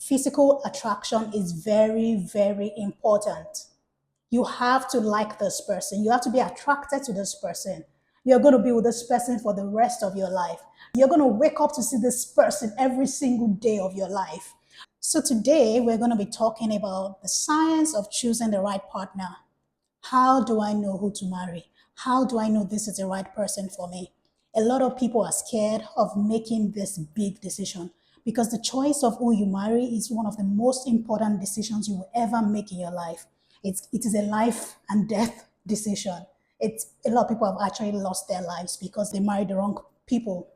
physical attraction is very, very important. You have to like this person. You have to be attracted to this person. You're going to be with this person for the rest of your life. You're going to wake up to see this person every single day of your life. So today we're going to be talking about the science of choosing the right partner. How do I know who to marry? How do I know this is the right person for me? A lot of people are scared of making this big decision because the choice of who you marry is one of the most important decisions you will ever make in your life. It is a life and death decision. A lot of people have actually lost their lives because they married the wrong people.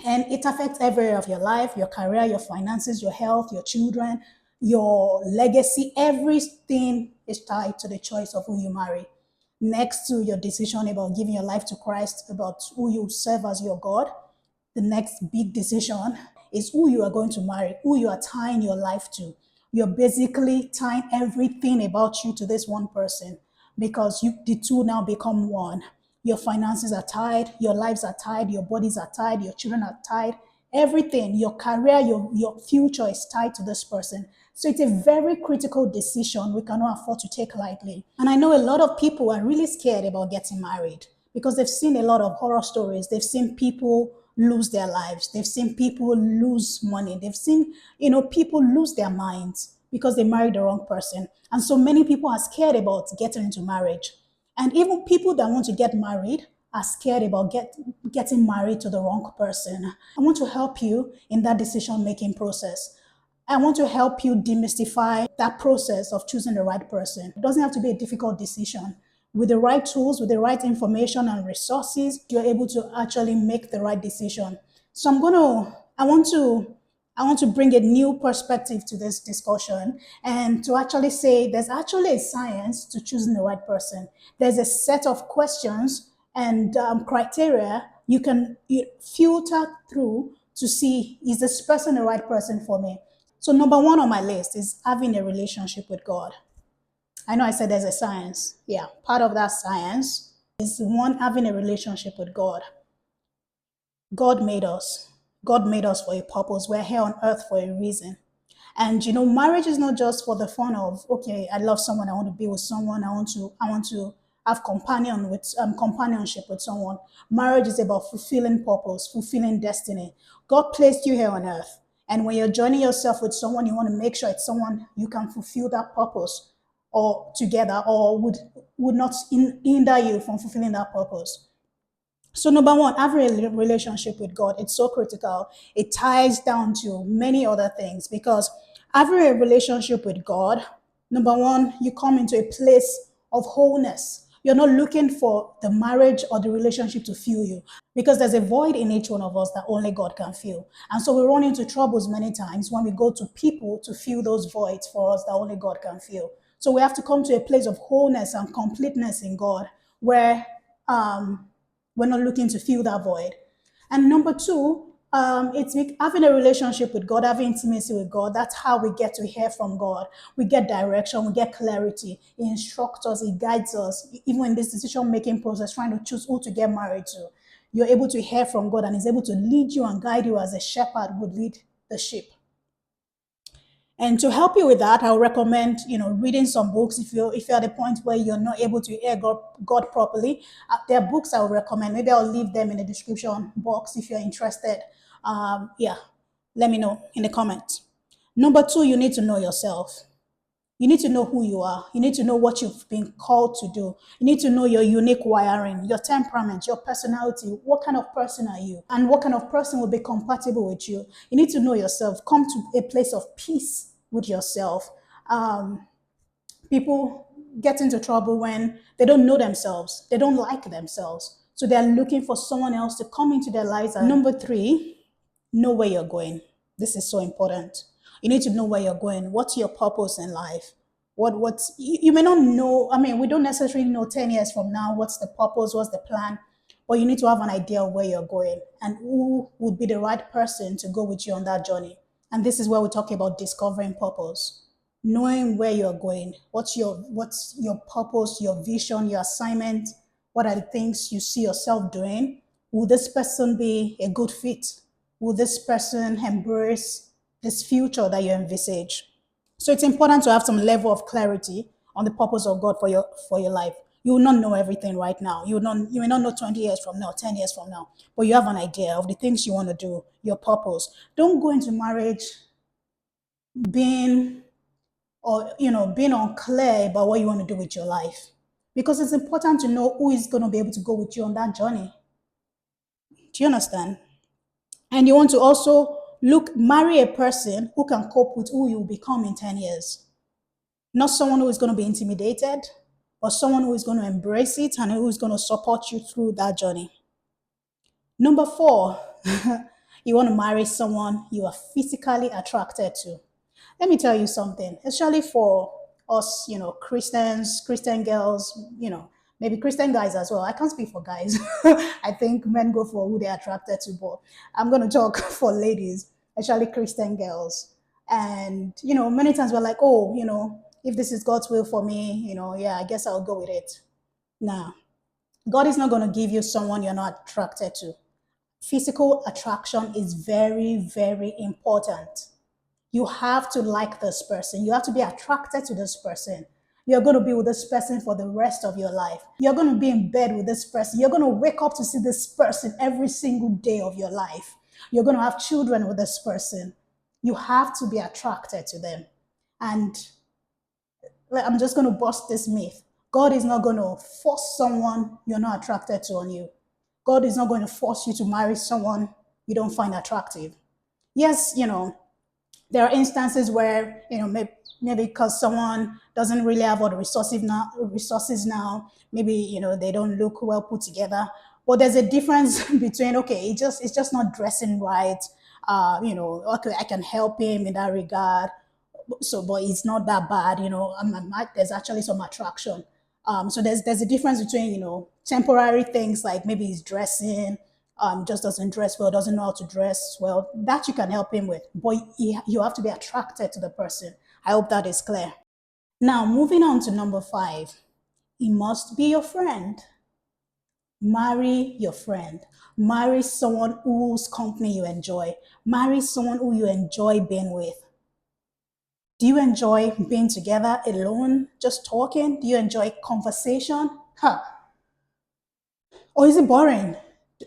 And it affects every area of your life, your career, your finances, your health, your children, your legacy. Everything is tied to the choice of who you marry. Next to your decision about giving your life to Christ, about who you serve as your God, the next big decision is who you are going to marry, who you are tying your life to. You're basically tying everything about you to this one person because the two now become one. Your finances are tied, your lives are tied, your bodies are tied, your children are tied. Everything, your career, your future is tied to this person. So it's a very critical decision we cannot afford to take lightly. And I know a lot of people are really scared about getting married because they've seen a lot of horror stories. They've seen people lose their lives. They've seen people lose money. They've seen, people lose their minds because they married the wrong person. And so many people are scared about getting into marriage. And even people that want to get married are scared about getting married to the wrong person. I want to help you in that decision-making process. I want to help you demystify that process of choosing the right person. It doesn't have to be a difficult decision. With the right tools, with the right information and resources, you're able to actually make the right decision. So I want to bring a new perspective to this discussion and to actually say there's actually a science to choosing the right person. There's a set of questions and criteria you filter through to see, is this person the right person for me? So number one on my list is having a relationship with God. I know I said there's a science. Yeah, part of that science is one, having a relationship with God. God made us. God made us for a purpose. We're here on earth for a reason. And marriage is not just for the fun of, okay, I love someone, I want to be with someone, I want to have companionship with someone. Marriage is about fulfilling purpose, fulfilling destiny. God placed you here on earth. And when you're joining yourself with someone, you want to make sure it's someone you can fulfill that purpose or together, or would not hinder you from fulfilling that purpose. So number one, having a relationship with God, it's so critical. It ties down to many other things because having a relationship with God, number one, you come into a place of wholeness. You're not looking for the marriage or the relationship to fill you because there's a void in each one of us that only God can fill. And so we run into troubles many times when we go to people to fill those voids for us that only God can fill. So we have to come to a place of wholeness and completeness in God where we're not looking to fill that void. And number two, it's having a relationship with God, having intimacy with God. That's how we get to hear from God. We get direction, we get clarity. He instructs us, He guides us, even in this decision-making process, trying to choose who to get married to. You're able to hear from God and He's able to lead you and guide you as a shepherd would lead the sheep. And to help you with that, I would recommend, reading some books if you're at a point where you're not able to hear God properly. There are books I would recommend. Maybe I'll leave them in the description box if you're interested. Yeah, let me know in the comments. Number two, you need to know yourself. You need to know who you are. You need to know what you've been called to do. You need to know your unique wiring, your temperament, your personality. What kind of person are you? And what kind of person will be compatible with you? You need to know yourself. Come to a place of peace with yourself. People get into trouble when they don't know themselves. They don't like themselves. So they're looking for someone else to come into their lives. And number three, know where you're going. This is so important. You need to know where you're going. What's your purpose in life? You may not know. I mean, we don't necessarily know 10 years from now what's the purpose, what's the plan, but you need to have an idea of where you're going and who would be the right person to go with you on that journey. And this is where we talk about discovering purpose. Knowing where you're going, what's your purpose, your vision, your assignment, what are the things you see yourself doing? Will this person be a good fit? Will this person embrace this future that you envisage. So it's important to have some level of clarity on the purpose of God for your life. You will not know everything right now. You may not know 20 years from now, 10 years from now, but you have an idea of the things you want to do, your purpose. Don't go into marriage being being unclear about what you want to do with your life. Because it's important to know who is going to be able to go with you on that journey. Do you understand? And you want to also marry a person who can cope with who you will become in 10 years. Not someone who is going to be intimidated, but someone who is going to embrace it and who is going to support you through that journey. Number four, you want to marry someone you are physically attracted to. Let me tell you something, especially for us, Christians, Christian girls, maybe Christian guys as well. I can't speak for guys. I think men go for who they're attracted to, but I'm going to talk for ladies, especially Christian girls. And, many times we're like, oh, if this is God's will for me, yeah, I guess I'll go with it. Nah, God is not going to give you someone you're not attracted to. Physical attraction is very, very important. You have to like this person. You have to be attracted to this person. You're going to be with this person for the rest of your life. You're going to be in bed with this person. You're going to wake up to see this person every single day of your life. You're going to have children with this person. You have to be attracted to them. And I'm just going to bust this myth. God is not going to force someone you're not attracted to on you. God is not going to force you to marry someone you don't find attractive. Yes, there are instances where maybe because someone doesn't really have all the resources now, maybe they don't look well put together, but there's a difference between, okay, it's just not dressing right, okay, I can help him in that regard, so but it's not that bad, there's actually some attraction. So there's a difference between temporary things, like maybe he's dressing, just doesn't dress well, doesn't know how to dress well, that you can help him with, but you have to be attracted to the person. I hope that is clear. Now, moving on to number 5, he must be your friend. Marry your friend. Marry someone whose company you enjoy. Marry someone who you enjoy being with. Do you enjoy being together alone, just talking? Do you enjoy conversation? Huh. Or is it boring?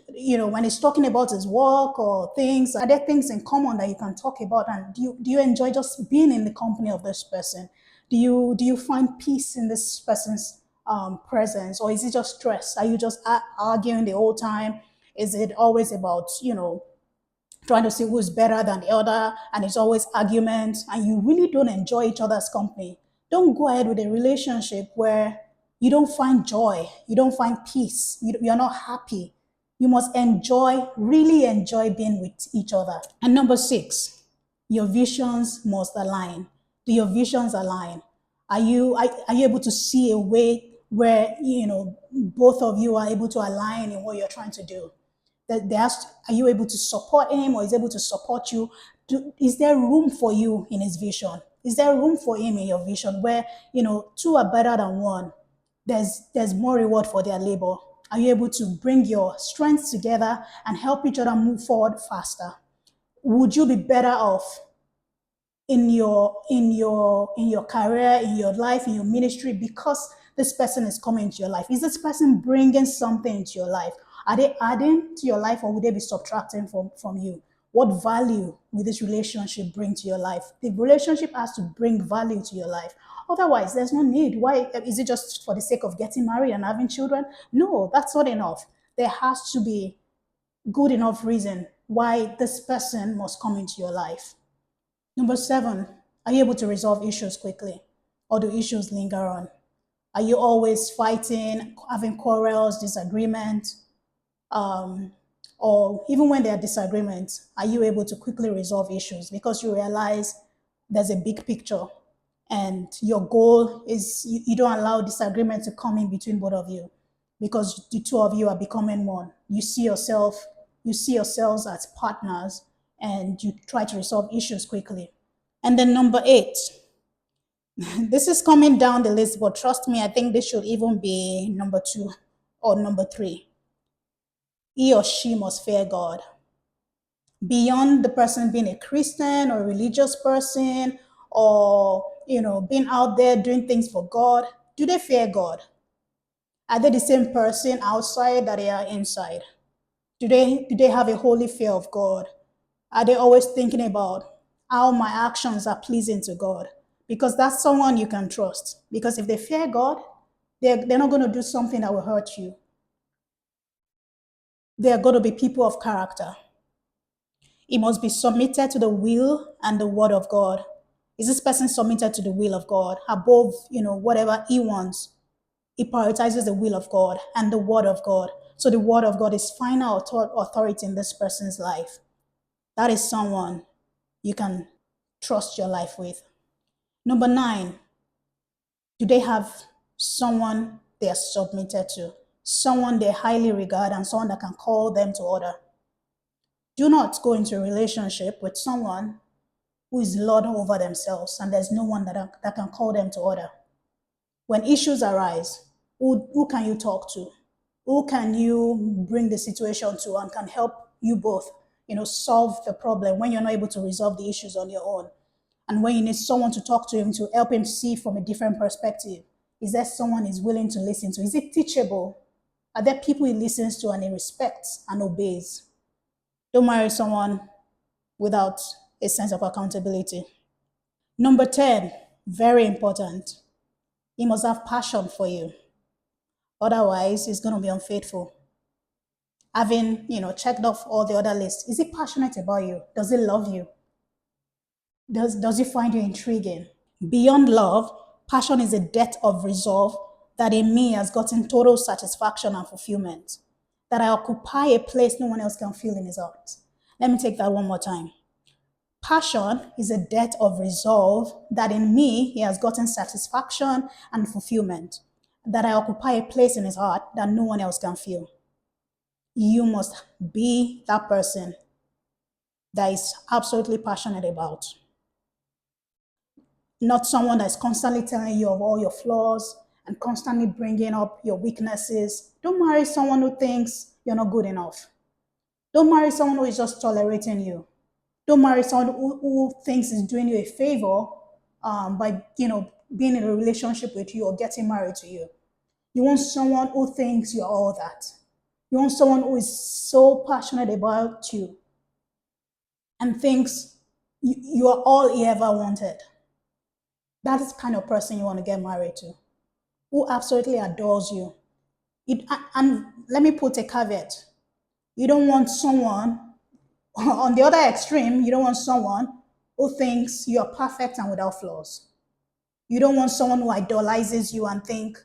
When he's talking about his work or things, are there things in common that you can talk about? And do you enjoy just being in the company of this person? Do you find peace in this person's presence, or is it just stress? Are you just arguing the whole time? Is it always about trying to see who's better than the other, and it's always arguments, and you really don't enjoy each other's company? Don't go ahead with a relationship where you don't find joy, you don't find peace, you're not happy. You must really enjoy being with each other. And number 6, your visions must align. Do your visions align? Are you able to see a way where both of you are able to align in what you're trying to do? Are you able to support him, or is he able to support you? Is there room for you in his vision? Is there room for him in your vision where two are better than one? There's more reward for their labor. Are you able to bring your strengths together and help each other move forward faster? Would you be better off in your career, in your life, in your ministry, because this person is coming into your life? Is this person bringing something into your life? Are they adding to your life, or would they be subtracting from you? What value will this relationship bring to your life? The relationship has to bring value to your life. Otherwise, there's no need. Why is it just for the sake of getting married and having children? No, that's not enough. There has to be good enough reason why this person must come into your life. Number 7, are you able to resolve issues quickly, or do issues linger on? Are you always fighting, having quarrels, disagreements? Or even when there are disagreements, are you able to quickly resolve issues because you realize there's a big picture, and your goal is you don't allow disagreement to come in between both of you, because the two of you are becoming one. You see yourselves as partners, and you try to resolve issues quickly. And then number 8, this is coming down the list, but trust me, I think this should even be number 2 or number 3. He or she must fear God. beyond the person being a Christian or a religious person, or being out there doing things for God? Do they fear God? Are they the same person outside that they are inside? Do they have a holy fear of God? Are they always thinking about how my actions are pleasing to God? Because that's someone you can trust. Because if they fear God, they're not going to do something that will hurt you. They are going to be people of character. It must be submitted to the will and the word of God. Is this person submitted to the will of God above, whatever he wants? He prioritizes the will of God and the word of God. So the word of God is final authority in this person's life. That is someone you can trust your life with. Number 9, do they have someone they are submitted to? Someone they highly regard and someone that can call them to order. Do not go into a relationship with someone who is Lord over themselves and there's no one that can call them to order. When issues arise, who can you talk to? Who can you bring the situation to and can help you both, solve the problem when you're not able to resolve the issues on your own? And when you need someone to talk to him to help him see from a different perspective, is there someone he's willing to listen to? Is it teachable? Are there people he listens to and he respects and obeys? Don't marry someone without a sense of accountability. Number 10, very important. He must have passion for you. Otherwise, he's going to be unfaithful. Having, checked off all the other lists, is he passionate about you? Does he love you? Does he find you intriguing? Beyond love, passion is a depth of resolve that in me has gotten total satisfaction and fulfillment. That I occupy a place no one else can feel in his heart. Let me take that one more time. Passion is a depth of resolve that in me he has gotten satisfaction and fulfillment. That I occupy a place in his heart that no one else can feel. You must be that person that is absolutely passionate about. Not someone that's constantly telling you of all your flaws and constantly bringing up your weaknesses. Don't marry someone who thinks you're not good enough. Don't marry someone who is just tolerating you. Don't marry someone who thinks is doing you a favor by being in a relationship with you or getting married to you. You want someone who thinks you're all that. You want someone who is so passionate about you and thinks you are all he ever wanted. That is the kind of person you want to get married to, who absolutely adores you. And let me put a caveat. You don't want someone, on the other extreme, you don't want someone who thinks you are perfect and without flaws. You don't want someone who idolizes you and think,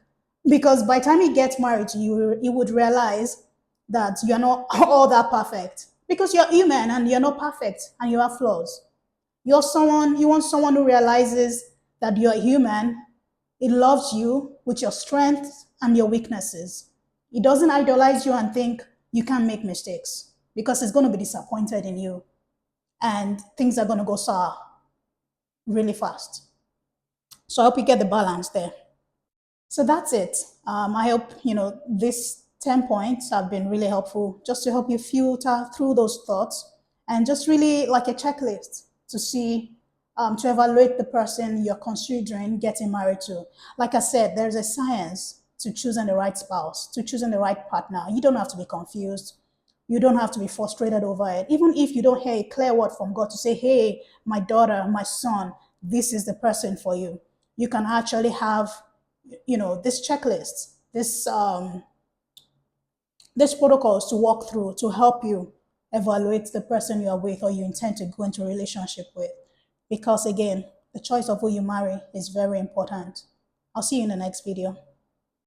because by the time he gets married to you, he would realize that you're not all that perfect. Because you're human and you're not perfect and you have flaws. You want someone who realizes that you're human. It loves you with your strengths and your weaknesses. It doesn't idolize you and think you can't make mistakes because it's going to be disappointed in you and things are going to go sour really fast. So I hope you get the balance there. So that's it. I hope, these 10 points have been really helpful just to help you filter through those thoughts and just really like a checklist to see, to evaluate the person you're considering getting married to. Like I said, there's a science to choosing the right spouse, to choosing the right partner. You don't have to be confused. You don't have to be frustrated over it. Even if you don't hear a clear word from God to say, hey, my daughter, my son, this is the person for you. You can actually have, this checklist, this protocols to walk through to help you evaluate the person you are with or you intend to go into a relationship with. Because again, the choice of who you marry is very important. I'll see you in the next video.